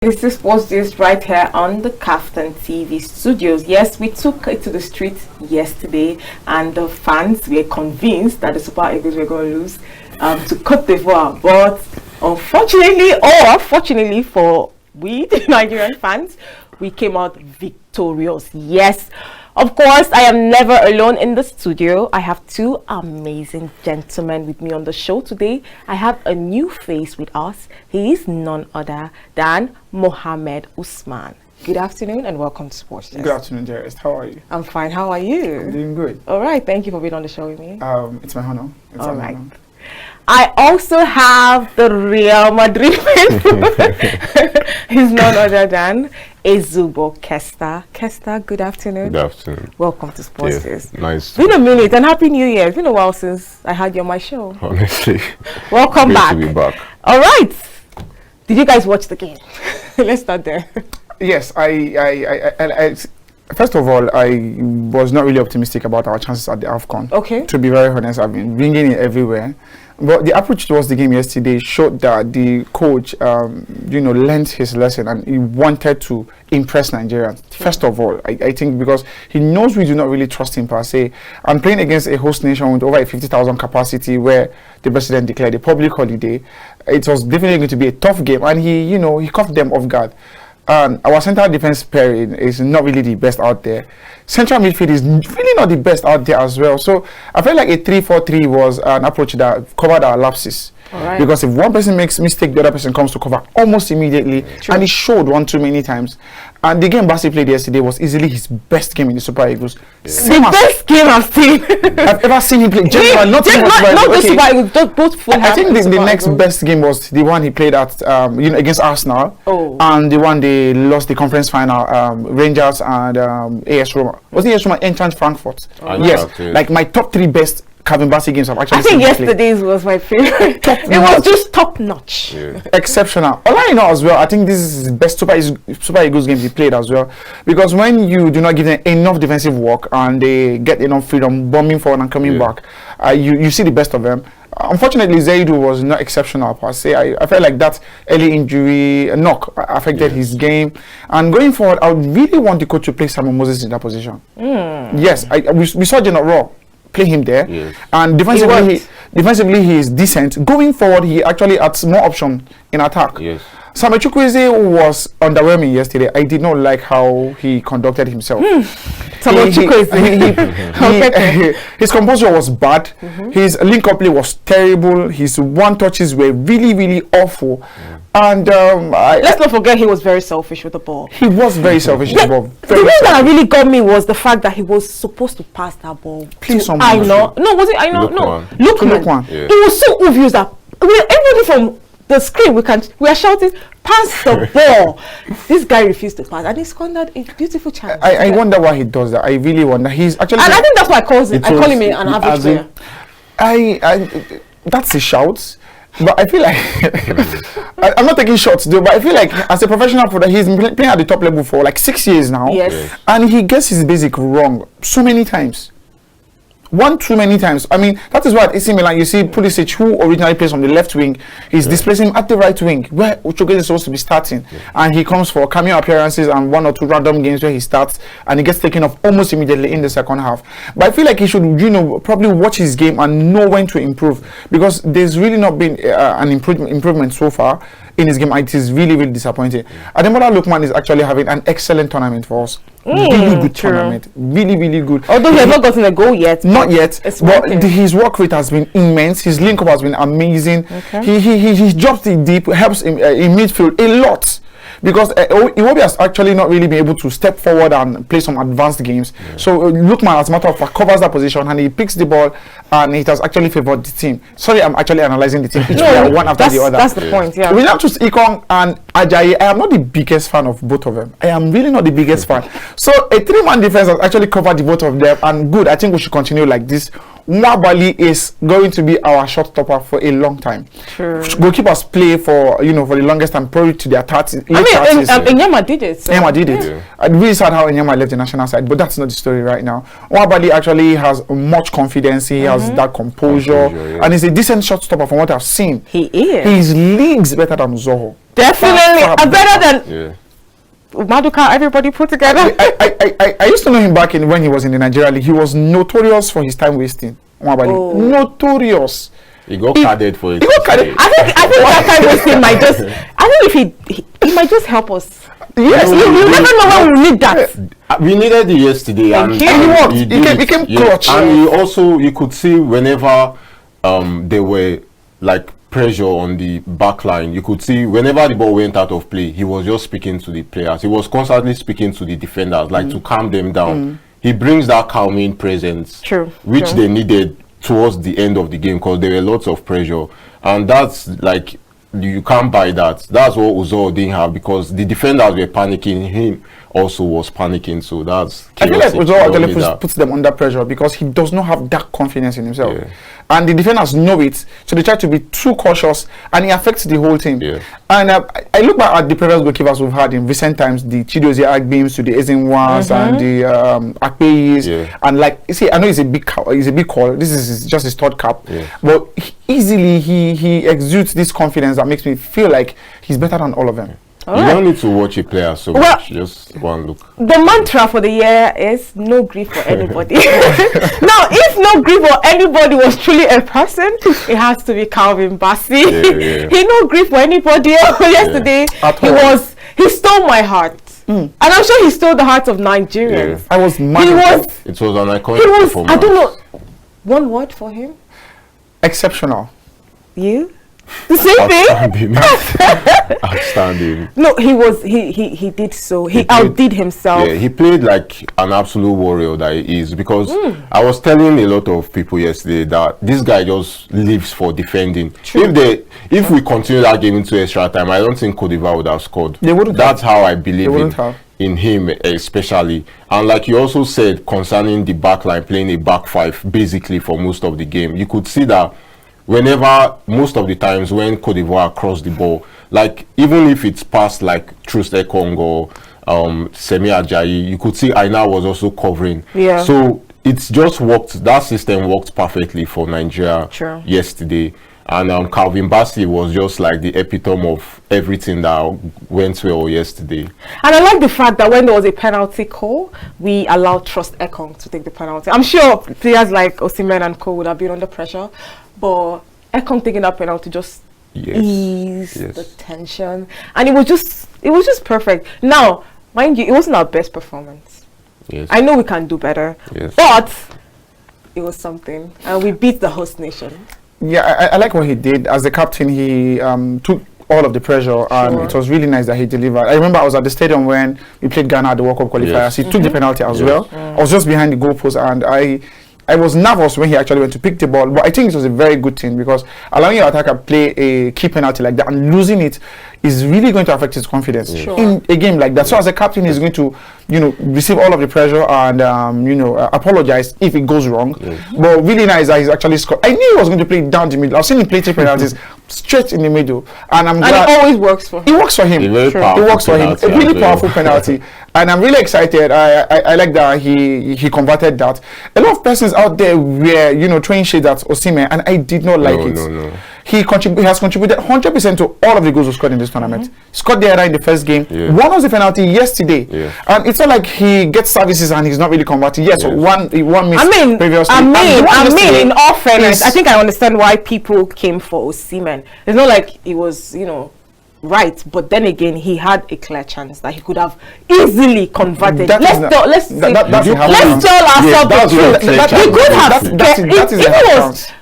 This is SUbsisdy right here on the Kaftan TV studios. Yes, we took it to the street yesterday, and the fans were convinced that the Super Eagles were going to lose to Cote d'Ivoire. But unfortunately, or fortunately for we, the Nigerian fans, we came out victorious. Yes, of course, I am never alone in the studio. I have two amazing gentlemen with me on the show today. I have a new face with us. He is none other than Mohammed Usman. Good afternoon and welcome to Sports Desk. Good afternoon, dearest. How are you? I'm fine. How are you? I'm doing good. All right. Thank you for being on the show with me. It's my honor. All right. Honor. I also have the Real Madrid fan. He's none other than Ezeubo Kesta. Kesta, good afternoon. Good afternoon. Welcome to Sports Desk. Nice. It's been a minute and Happy New Year. It's been a while since I had you on my show. Honestly. Welcome back. Great to be back. All right. Did you guys watch the game? Let's start there. Yes, I first of all, I was not really optimistic about our chances at the AFCON. Okay. To be very honest, I've been bringing it everywhere. But the approach towards the game yesterday showed that the coach, learned his lesson and he wanted to impress Nigerians. First of all, I think because he knows we do not really trust him per se. And playing against a host nation with over a 50,000 capacity where the president declared a public holiday, it was definitely going to be a tough game. And he caught them off guard. And our central defense pairing is not really the best out there. Central midfield is really not the best out there as well. So I felt like a 3-4-3 was an approach that covered our lapses. Because if one person makes mistake, the other person comes to cover almost immediately. True. And he showed one too many times. And the game Basi played yesterday was easily his best game in the Super Eagles. The best game I've seen. I've ever seen him play. Not the Super Eagles, just both full. I think the next best game was the one he played at against Arsenal. Oh. And the one they lost the conference final, Rangers and AS Roma. Was it AS Roma and Frankfurt? Yes, like my top 3 best Calvin Bassey games I've actually seen. I think yesterday's was my favorite. It was just top notch. Yeah. Exceptional. All I know as well, I think this is his best Super Eagles game he played as well. Because when you do not give them enough defensive work and they get enough freedom bombing forward and coming back, you see the best of them. Unfortunately, Zaidu was not exceptional per se. I felt like that early injury knock affected his game. And going forward, I would really want the coach to play Simon Moses in that position. Yes, we saw Jonah Raw play him there, and defensively he is decent. Going forward, he actually adds more option in attack. Samuel Chukwueze was underwhelming yesterday. I did not like how he conducted himself. His composure was bad. His link-up play was terrible. His one-touches were really, really awful. And let's not forget he was very selfish with the ball. He was very selfish with the ball. The thing that really got me was the fact that he was supposed to pass that ball. I know. No, was it? I know. No. Lookman. Yeah. It was so obvious that everybody from the screen we are shouting, pass the ball. This guy refused to pass and he squandered a beautiful chance. I wonder why he does that. I really wonder. He's actually, and I think that's why I call him an average player. That's a shout. But I feel like I'm not taking shots though, but I feel like as a professional player, he's been playing at the top level for like 6 years now. Yes. And he gets his basic wrong so many times. One too many times. I mean, that is why at AC Milan you see Pulisic, who originally plays on the left wing, he's displacing him at the right wing where Uchoge is supposed to be starting, and he comes for cameo appearances and 1 or 2 random games where he starts and he gets taken off almost immediately in the second half. But I feel like he should, probably watch his game and know when to improve, because there's really not been an improvement so far in his game. It is really, really disappointing. Ademola Lookman is actually having an excellent tournament for us. Really good tournament. Really, really good. Although he has not gotten a goal yet. Not yet. But his work rate has been immense. His link up has been amazing. He drops it deep, helps in midfield a lot. Because Iwobi has actually not really been able to step forward and play some advanced games. So Lookman, as a matter of fact, covers that position and he picks the ball and it has actually favored the team. Sorry, I'm actually analyzing the team one after the other. That's the point, yeah. We now choose Ekong and Ajayi. I am not the biggest fan of both of them. I am really not the biggest fan. So a 3-man defense has actually covered the both of them, and good. I think we should continue like this. Nwabali is going to be our shot stopper for a long time. True. Goalkeepers play for for the longest time, probably to their 30s. Enyama did it. Enyama did it. I'm really sad how Enyama left the national side, but that's not the story right now. Nwabali actually has much confidence. He has that composure, and he's a decent shot stopper from what I've seen. He is. He's leagues better than Zoho. Definitely better than Yeah. Maduka, everybody put together. I used to know him back in when he was in the Nigeria League. He was notorious for his time wasting. Oh. Notorious. He got carded for it. He got carded. I think that time wasting might just. I think if he might just help us. Yes, You never know when we need that. We needed it yesterday, and he worked. he He did became it. clutch. And he also, you could see whenever there were like pressure on the back line, you could see whenever the ball went out of play, he was just speaking to the players. He was constantly speaking to the defenders, like to calm them down. He brings that calming presence, which they needed towards the end of the game, because there were lots of pressure, and that's like, you can't buy that. That's what Uzo didn't have, because the defenders were panicking. Him also was panicking. So that's I feel like chaotic. Uzo actually puts them under pressure because he does not have that confidence in himself. Yeah. And the defenders know it, so they try to be too cautious, and it affects the whole team. Yeah. And I look back at the previous goalkeepers we've had in recent times, the Chidozie Agbems to the Ezenwas and the Akpeyis. Yeah. And like, you see, I know it's a big call. This is just his third cap. Yeah. But easily he exudes this confidence that makes me feel like he's better than all of them. You don't need to watch a player so much, just one look. The mantra for the year is no grief for anybody. Now, if no grief for anybody was truly a person, it has to be Calvin Bassey. He no grief for anybody else. Yesterday, he stole my heart. And I'm sure he stole the hearts of Nigerians. I was mad. It was an iconic performance. I don't know. One word for him? Exceptional. You? The same thing. Outstanding. No, he did so. He outdid himself. Yeah, he played like an absolute warrior that he is, because I was telling a lot of people yesterday that this guy just lives for defending. True. If we continue that game into extra time, I don't think Cote d'Ivoire would have scored. They wouldn't. That's how I believe in him, especially. And like you also said concerning the back line, playing a back five basically for most of the game, you could see that whenever, most of the times when Cote d'Ivoire crossed the ball, like even if it's past like Trust Ekong or Semi Ajayi, you could see Aina was also covering. Yeah. So it's just worked. That system worked perfectly for Nigeria yesterday. And Calvin Bassey was just like the epitome of everything that went well yesterday. And I like the fact that when there was a penalty call, we allowed Trust Ekong to take the penalty. I'm sure players like Osimhen and Co would have been under pressure, but Ekong taking that penalty just eased the tension, and it was just perfect. Now, mind you, it wasn't our best performance. Yes. I know we can do better, but it was something, and we beat the host nation. Yeah, I like what he did. As the captain, he took all of the pressure, and it was really nice that he delivered. I remember I was at the stadium when we played Ghana at the World Cup qualifiers. He took the penalty as well. I was just behind the goalpost, and I was nervous when he actually went to pick the ball, but I think it was a very good thing, because allowing your attacker play a key penalty like that and losing it is really going to affect his confidence in a game like that. So as a captain, he's going to, receive all of the pressure and, apologize if it goes wrong. But really nice that he's actually scored. I knew he was going to play down the middle. I've seen him play 3 penalties straight in the middle, and I'm glad. And it always works for him. It works for him. It works for him. A really powerful penalty, and I'm really excited. I like that he converted that. A lot of persons out there were throwing shades at Osimhen, and I did not like it. No. He has contributed 100% to all of the goals he scored in this tournament. Scored the error in the first game. One was the penalty yesterday, and it's not like he gets services and he's not really converting. Yes, one missed previously. I mean, in all fairness, I think I understand why people came for Osimhen. It's not like it was, right, but then again, he had a clear chance that he could have easily converted. Let's tell ourselves the truth. He could have.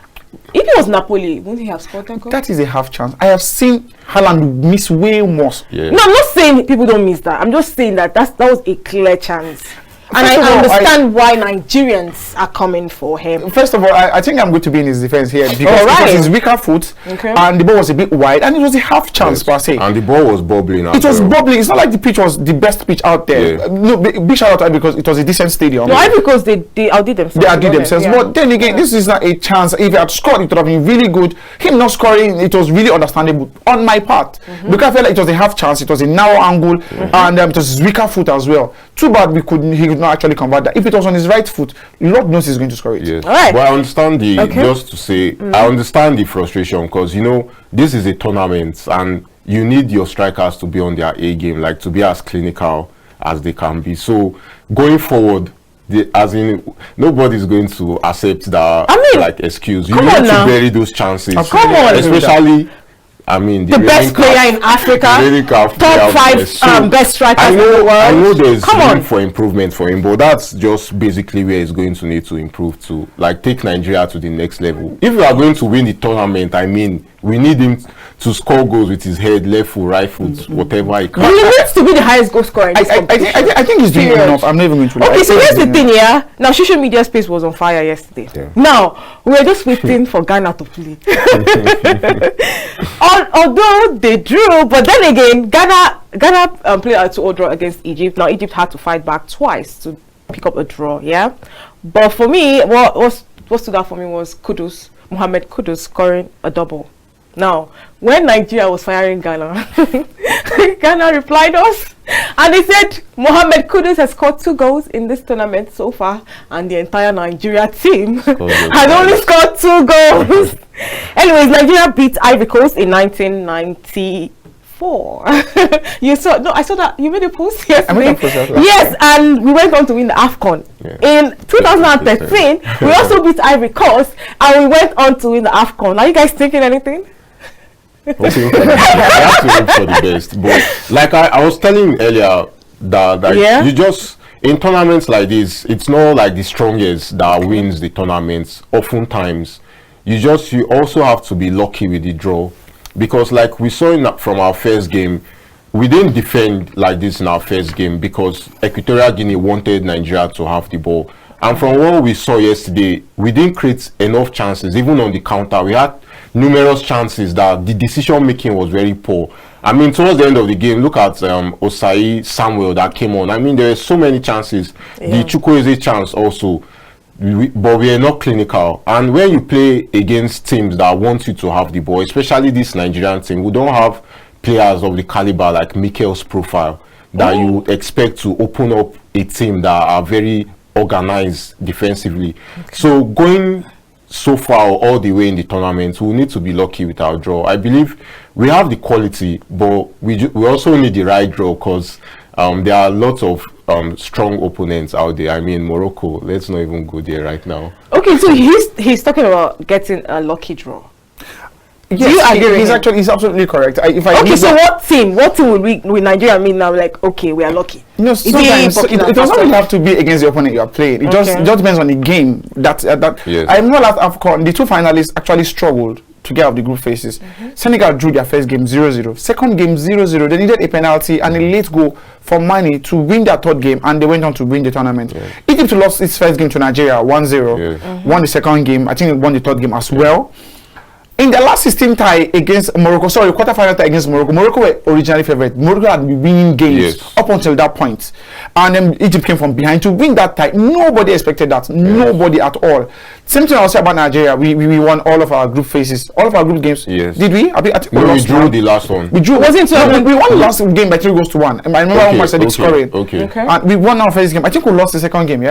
If it was Napoli, wouldn't he have scored that goal? That is a half chance. I have seen Haaland miss way more. Yeah. No, I'm not saying people don't miss that. I'm just saying that that was a clear chance. And I understand why Nigerians are coming for him. First of all, I think I'm going to be in his defense here, because it was his weaker foot, and the ball was a bit wide, and it was a half chance per se. And the ball was bubbling. It was bubbling. It's not like the pitch was the best pitch out there. No, big shout out because it was a decent stadium. No, I because they outdid themselves. They outdid themselves. But then again, this is not a chance. If he had scored, it would have been really good. Him not scoring, it was really understandable on my part, because I felt like it was a half chance. It was a narrow angle, and it was his weaker foot as well. Too bad he could not actually convert that. If it was on his right foot, Lord knows he's going to score it. Yes. All right. But I understand just to say, I understand the frustration, because this is a tournament, and you need your strikers to be on their A game, like to be as clinical as they can be. So going forward, as in, nobody's going to accept that like excuse. You need to bury those chances, especially. I mean, the best player in Africa, top 5 best strikers in the world. I know there's room for improvement for him, but that's just basically where he's going to need to improve to, like, take Nigeria to the next level. If we are going to win the tournament, I mean, we need him to score goals with his head, left foot, right foot, whatever he can. He needs to be the highest goal scorer in this competition. I think he's doing enough. I'm not even going to lie. Okay, so here's the thing, yeah. Now, social media space was on fire yesterday. Yeah. Now, we're just waiting for Ghana to play. Although they drew, but then again, Ghana played a 2-0 draw against Egypt. Now, Egypt had to fight back twice to pick up a draw, yeah. But for me, what stood out for me was Mohamed Kudus scoring a double. Now, when Nigeria was firing Ghana, Ghana replied us, and they said Mohamed Kudus has scored 2 goals in this tournament so far, and the entire Nigeria team has only scored 2 goals. Anyways, Nigeria beat Ivory Coast in 1994. I saw that you made a post yesterday. Yes, and we went on to win the AFCON. Yeah. In 2013, we also beat Ivory Coast, and we went on to win the AFCON. Are you guys thinking anything? I have to hope for the best, but like I was telling you earlier that you just, in tournaments like this, it's not like the strongest that wins the tournaments. Oftentimes you also have to be lucky with the draw, because like we saw from our first game, we didn't defend like this in our first game because Equatorial Guinea wanted Nigeria to have the ball, and from what we saw yesterday, we didn't create enough chances. Even on the counter, we had numerous chances that the decision making was very poor. I mean, towards the end of the game, look at Osai Samuel that came on. I mean, there were so many chances. The Chukwueze chance also, but we are not clinical. And when you play against teams that want you to have the ball, especially this Nigerian team, we don't have players of the caliber like Mikel's profile that you would expect to open up a team that are very organized defensively. So going so far all the way in the tournament, we need to be lucky with our draw. I believe we have the quality, but we also need the right draw, because there are lots of strong opponents out there. I mean, Morocco, let's not even go there right now. Okay, so he's talking about getting a lucky draw. Yes, do you agree? He's absolutely correct. So what team would Nigeria mean now? Like, okay, we are lucky. No, sometimes it doesn't really have to be against the opponent you are playing. It just depends on the game. I remember last AFCON, the 2 finalists actually struggled to get out of the group phases. Senegal drew their first game 0-0, second game 0-0. They needed a penalty and a late goal for Mane to win their 3rd game, and they went on to win the tournament. Egypt lost its first game to Nigeria 1-0, won the 2nd game. I think they won the 3rd game as well. In the last 16 tie against Morocco, quarterfinal tie against Morocco were originally favorite. Morocco had been winning games up until that point, and then Egypt came from behind to win that tie. Nobody expected that. Nobody at all. Same thing I was saying about Nigeria. We won all of our group phases, all of our group games. Did we? I think we drew the last one. We drew. We won the last game by 3-1. I remember Omar said scoring. And we won our first game. I think we lost the 2nd game.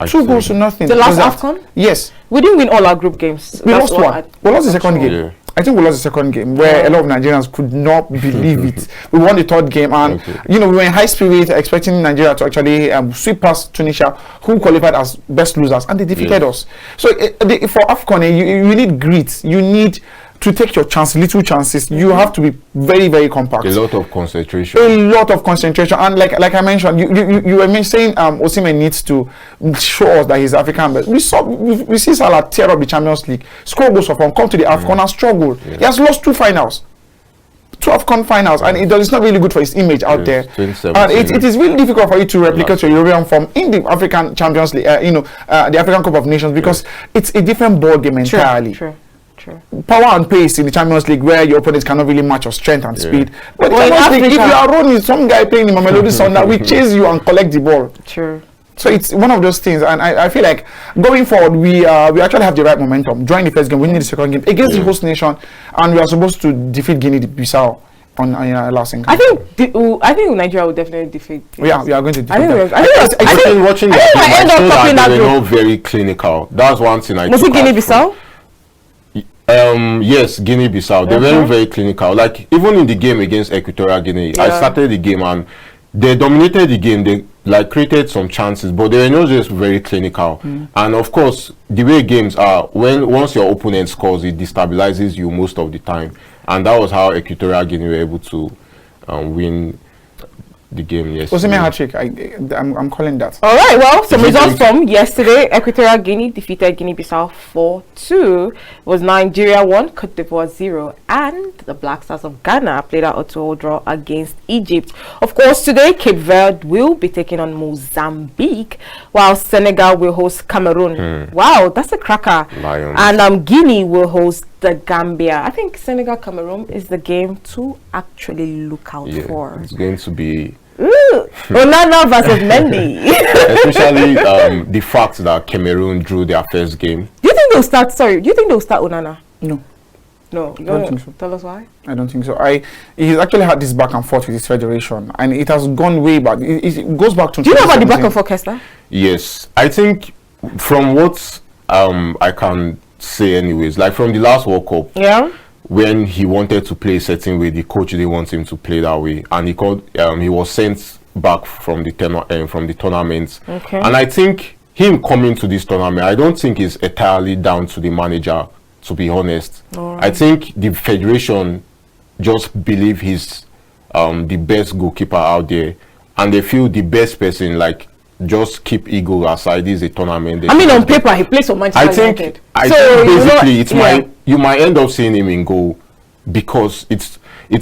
2 goals to nothing. The last AFCON? Yes. We didn't win all our group games. We lost one. We lost the 2nd game. I think we lost the 2nd game, where a lot of Nigerians could not believe it. We won the 3rd game, and we were in high spirit, expecting Nigeria to actually sweep past Tunisia, who qualified as best losers, and they defeated us. So for AFCON, you need grit. You need to take your little chances. You have to be very, very compact. A lot of concentration. And like I mentioned, you were saying Osimhen needs to show us that he's African. But we see Salah tear up the Champions League, score goals for fun, come to the AFCON and struggle. He has lost 2 finals. 2 AFCON finals, and it's not really good for his image out there. And it is really difficult for you to replicate your European form in the African Champions League, the African Cup of Nations, because it's a different ball game entirely. True. Power and pace in the Champions League, where your opponents cannot really match your strength and speed. But in Champions League, if you are running, some guy playing in Mamelodi Sundowns will chase you and collect the ball. So it's one of those things, and I feel like going forward, we actually have the right momentum. Drawing the first game, winning the 2nd game against the host nation, and we are supposed to defeat Guinea-Bissau on last thing. I think Nigeria will definitely defeat. We are going to defeat. I think watching the game, I saw that they were not very clinical. That's one thing I. Was it Guinea-Bissau? Yes, Guinea-Bissau. They were very clinical. Like even in the game against Equatorial Guinea, I started the game and they dominated the game. They like created some chances, but they were not just very clinical. And of course, the way games are, once your opponent scores, it destabilizes you most of the time. And that was how Equatorial Guinea were able to win the game yesterday. Osimhen hat-trick. I'm calling that. All right, well, some results from yesterday. Equatorial Guinea defeated Guinea-Bissau 4-2. It was Nigeria 1, Cote d'Ivoire 0, and the Black Stars of Ghana played out a 2-2 draw against Egypt. Of course, today Cape Verde will be taking on Mozambique, while Senegal will host Cameroon. Wow, that's a cracker. Lions. And Guinea will host the Gambia. I think Senegal Cameroon is the game to actually look out for. It's going to be Onana versus Mendy. especially the fact that Cameroon drew their first game. Do you think they'll start? Sorry, do you think they'll start Onana? No. No, you I don't think so. Tell us why. I don't think so. He's actually had this back and forth with his federation, and it has gone way back. It goes back to. Do you know about the back and forth, Kester? Yes, I think from what I can say, anyways, like from the last World Cup, when he wanted to play a certain way, the coach didn't want him to play that way, and he was sent back from the tournament. Okay. And I think him coming to this tournament, I don't think it's entirely down to the manager, to be honest. I think the federation just believe he's the best goalkeeper out there, and they feel the best person, like, just keep ego aside. This is a tournament. I mean, on paper, he plays for Manchester United. I think basically you might end up seeing him in goal, because it's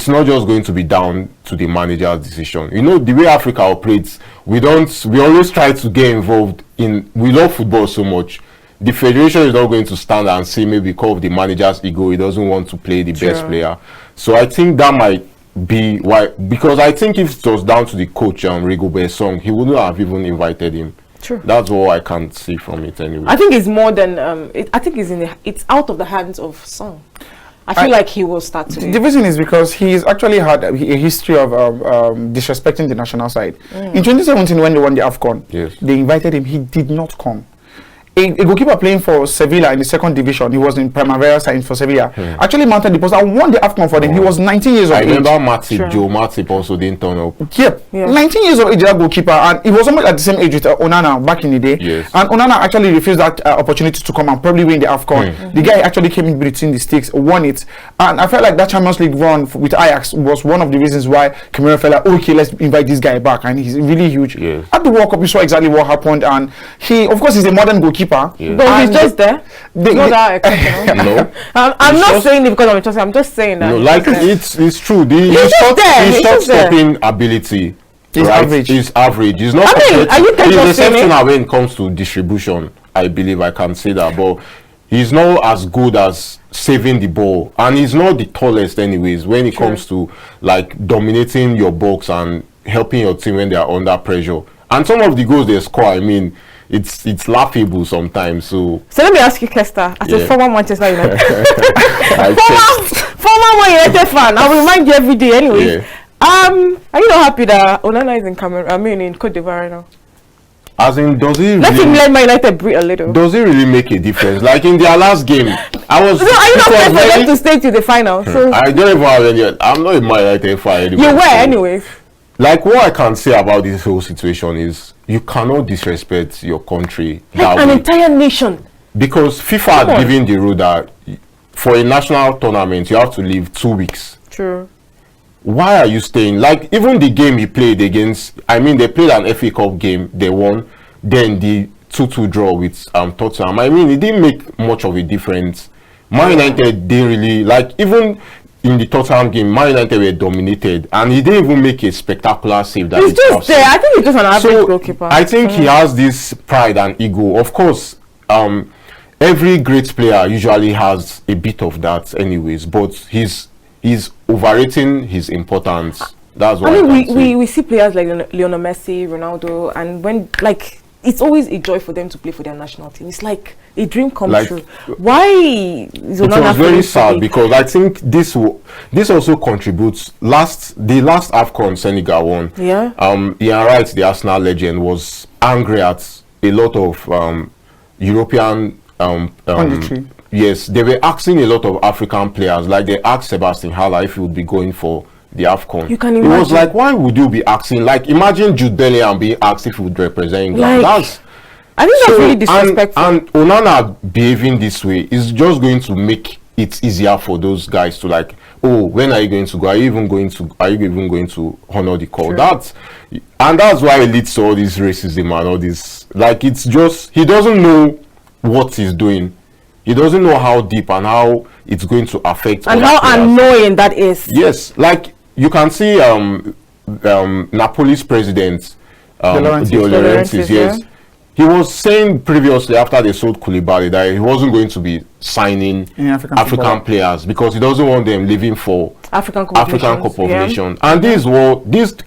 not just going to be down to the manager's decision. You know, the way Africa operates, we always try to get involved in. We love football so much. The federation is not going to stand and say maybe because of the manager's ego, he doesn't want to play the best player. So I think that might be why, because I think if it was down to the coach, Rigobert Song, he wouldn't have even invited him. True. That's all I can see from it anyway. I think it's more than I think it's out of the hands of Song. I feel like he will start today. The reason is because he's actually had a history of disrespecting the national side. In 2017, when they won the AFCON, they invited him. He did not come. A goalkeeper playing for Sevilla in the second division, he was in Primavera side for Sevilla, actually mounted the post and won the AFCON for them. He was 19 years of age. I remember Joe Matip also didn't turn up. 19 years of age, that goalkeeper, and he was almost at the same age with Onana back in the day. And Onana actually refused that opportunity to come and probably win the AFCON. The guy actually came in between the sticks, won it, and I felt like that Champions League run with Ajax was one of the reasons why Cameroon felt like, okay, let's invite this guy back, and he's really huge. At the World Cup, you saw exactly what happened, and he, of course, he's a modern goalkeeper. But he's just there. No. I'm not saying it because I'm interested. I'm just saying that. No, like it's true. His shot stopping ability is average. Is average. He's not. He's exceptional when it comes to distribution. I believe I can say that, but he's not as good as saving the ball, and he's not the tallest, anyways. When it comes to like dominating your box and helping your team when they are under pressure, and some of the goals they score, I mean, it's laughable sometimes. So let me ask you, Kester, as a former Manchester United former Man United fan, I'll remind you every day anyways. Are you not happy that Onana is in Cameroon? I mean, in Cote d'Ivoire right now? As in, does he let him let Man United breathe a little? Does it really make a difference? Like in their last game, I was. So are you not prepared for them to stay to the final? So I don't even have any. I'm not a Man United fan anymore. You were, anyways. Like, what I can say about this whole situation is you cannot disrespect your country that an way. entire nation. Because FIFA had given the rule that for a national tournament you have to leave 2 weeks. True. Why are you staying? Like, even the game he played against, I mean, they played an FA Cup game, they won. Then the 2-2 draw with Tottenham. I mean, it didn't make much of a difference. Man United didn't really, like, even in the Tottenham game, Man United were dominated, and he didn't even make a spectacular save. That he's just there. I think he's just an average goalkeeper. I think he has this pride and ego. Of course, every great player usually has a bit of that, anyways. But he's overrating his importance. That's what I mean. We see players like Lionel Messi, Ronaldo, and when it's always a joy for them to play for their national team. It's like a dream come true. Why is it was very sad because I think this also contributes. The last AFCON Senegal won. Ian Wright, the Arsenal legend, was angry at a lot of European yes, they were asking a lot of African players. Like they asked Sebastian Haller if he would be going for the AFCON. You can It imagine. was like, why would you be asking? Like, imagine Jude Bellingham being asked if he would represent Like, England. That's I think that's really disrespectful. And Onana behaving this way is just going to make it easier for those guys to like, oh, when are you going to go? Are you even going to honor the call? True. That's why it leads to all this racism and all this. Like, it's just, he doesn't know what he's doing. He doesn't know how deep and how it's going to affect and other how players. annoying that is. Yes, like you can see Napoli's president De Laurentiis, yes. Yeah. He was saying previously after they sold Koulibaly that he wasn't going to be signing African players because he doesn't want them living for African Cup of Nations. And this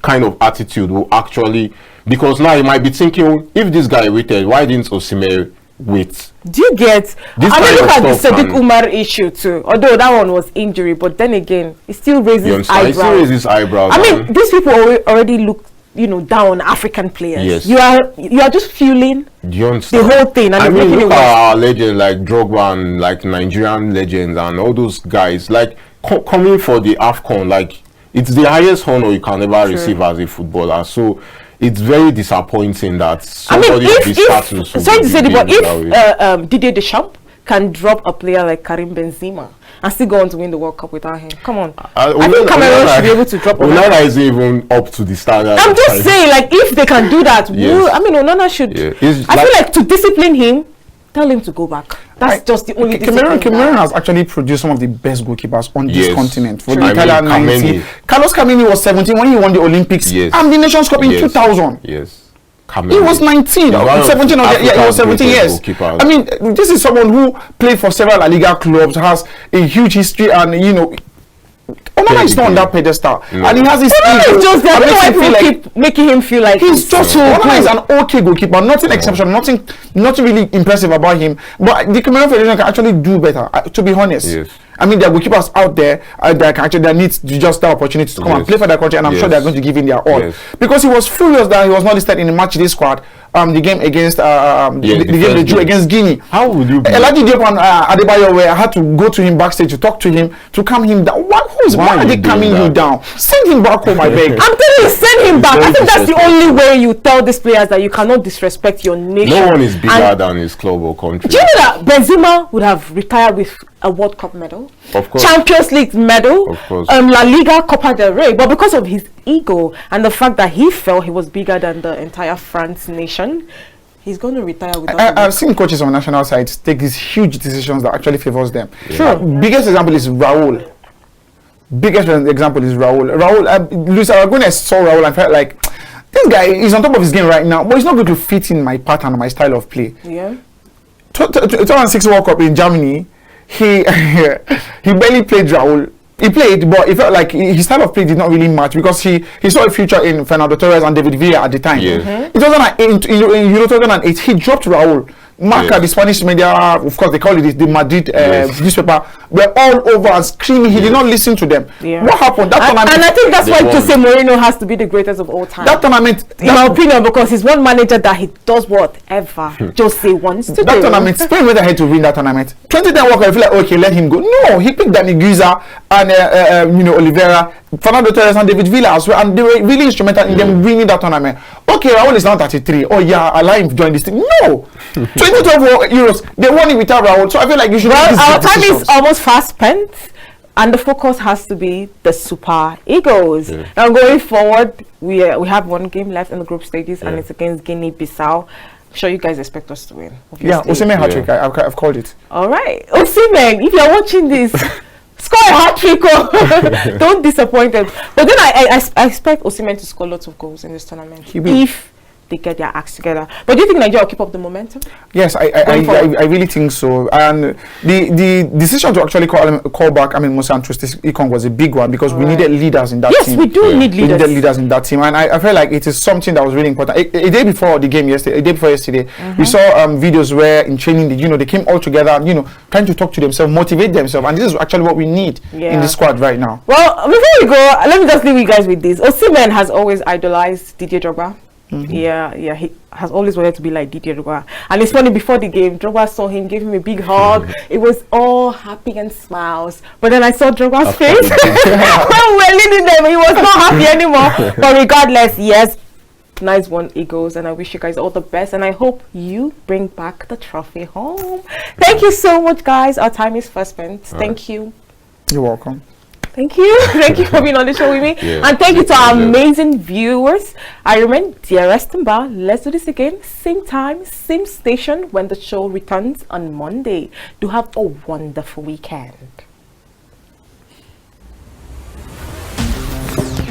kind of attitude will actually, because now you might be thinking, if this guy waited, why didn't Osimhen wait? Do you get? This I mean, kind look at of the stuff Sadiq Umar issue too. Although that one was injury, but then again, it still raises eyebrows. He still raises eyebrows. I mean, these people already look, down on African players. Yes. You are just fueling the whole thing, and I mean, making look it at worse. our legends like Drogba and like Nigerian legends and all those guys like coming for the AFCON. Like, it's the highest honor you can ever receive as a footballer. So it's very disappointing that somebody of this status. Sorry to say, but if Didier Deschamps can drop a player like Karim Benzema and still go on to win the World Cup without him, come on. I think Cameroon should be able to drop. Onana isn't even up to the standard. I'm just saying, like, if they can do that, Yes. I mean, Onana should. Yeah. I feel like to discipline him, tell him to go back. That's just the only discipline. Cameroon has actually produced some of the best goalkeepers on this continent. For the True. Italian 90, Carlos Kameni was 17 when he won the Olympics and the Nations Cup in 2000. Yes. He was 19, 17, he was 17 years. I mean, this is someone who played for several La Liga clubs, has a huge history, and Onana is not on that pedestal, and he has his ego. Just that why people keep making him feel like he's just so Onana is an okay goalkeeper, nothing exceptional, nothing really impressive about him. But the Cameroon Federation can actually do better, to be honest. Yes. I mean, there are goalkeepers out there that needs to just that opportunity to come and play for their country, and I'm sure they're going to give in their all. Because he was furious that he was not listed in the match day squad. The game against the game they drew against Guinea. How would you? Elijah Diop and Adebayo, where I had to go to him backstage to talk to him to calm him down. Why are they calming you down? Send him back home, I beg. I'm telling you, send him back. I think that's the only way you tell these players that you cannot disrespect your nation. No one is bigger than his club or country. Do you know that Benzema would have retired with a World Cup medal, of course, Champions League medal, of course, La Liga, Copa del Rey, but because of his ego and the fact that he felt he was bigger than the entire France nation, he's going to retire without. I've seen coaches on national sides take these huge decisions that actually favors them. Sure. Biggest example is Raul. Luis Aragonés saw Raul and felt like, this guy is on top of his game right now, but he's not going to fit in my pattern or my style of play. Yeah. 2006 World Cup in Germany, he barely played Raul. He played, but it felt like his style of play did not really match because he saw a future in Fernando Torres and David Villa at the time. Yeah. In Euro 2008, he dropped Raul. Marca, the Spanish media, of course, they call it the Madrid newspaper, were all over and screaming. He did not listen to them. Yeah. What happened? That tournament, and I think that's why Jose Mourinho has to be the greatest of all time. That tournament, in my opinion, because he's one manager that he does whatever Jose wants to do. That tournament, Spain went ahead to win that tournament. 2010 World Cup, I feel like, okay, let him go. No, he picked Dani Guiza and Oliveira, Fernando Torres and David Villa as well, and they were really instrumental in them winning that tournament. Okay, Raul is now 33. Oh yeah, allow him to join this team. No, 2012 Euros, they won it without Raul. So I feel like you should. Well, our time is almost fast spent, and the focus has to be the Super Eagles. Yeah. Now going forward, we have one game left in the group stages, and it's against Guinea-Bissau. I'm sure you guys expect us to win. Obviously. Yeah, Osimhen hat-trick. I've called it. All right, Osimhen, if you're watching this. Score a hat-trick, don't disappoint them. But then I expect Osimhen to score lots of goals in this tournament if they get their acts together. But do you think Nigeria will keep up the momentum? Yes, I really think so. And the decision to actually call back, Musa and Trusty Ekong was a big one because we needed leaders in that team. Yes, we do need leaders. We needed leaders in that team, and I feel like it is something that was really important. A day before the game yesterday, we saw videos where in training, they came all together, trying to talk to themselves, motivate themselves, and this is actually what we need in the squad right now. Well, before we go, let me just leave you guys with this. Osimhen has always idolized Didier Drogba. Yeah, he has always wanted to be like Didier Drogba. And it's funny, before the game, Drogba saw him, gave him a big hug. It was all happy and smiles. But then I saw Drogba's face when we were leading them. He was not happy anymore. But regardless, yes, nice one, Eagles, and I wish you guys all the best, and I hope you bring back the trophy home. Thank you so much, guys. Our time is fast spent. Thank you. You're welcome. Thank you. Thank you for being on the show with me. And thank you to our amazing viewers. I remain dearest Mba. Let's do this again. Same time, same station when the show returns on Monday. Do have a wonderful weekend.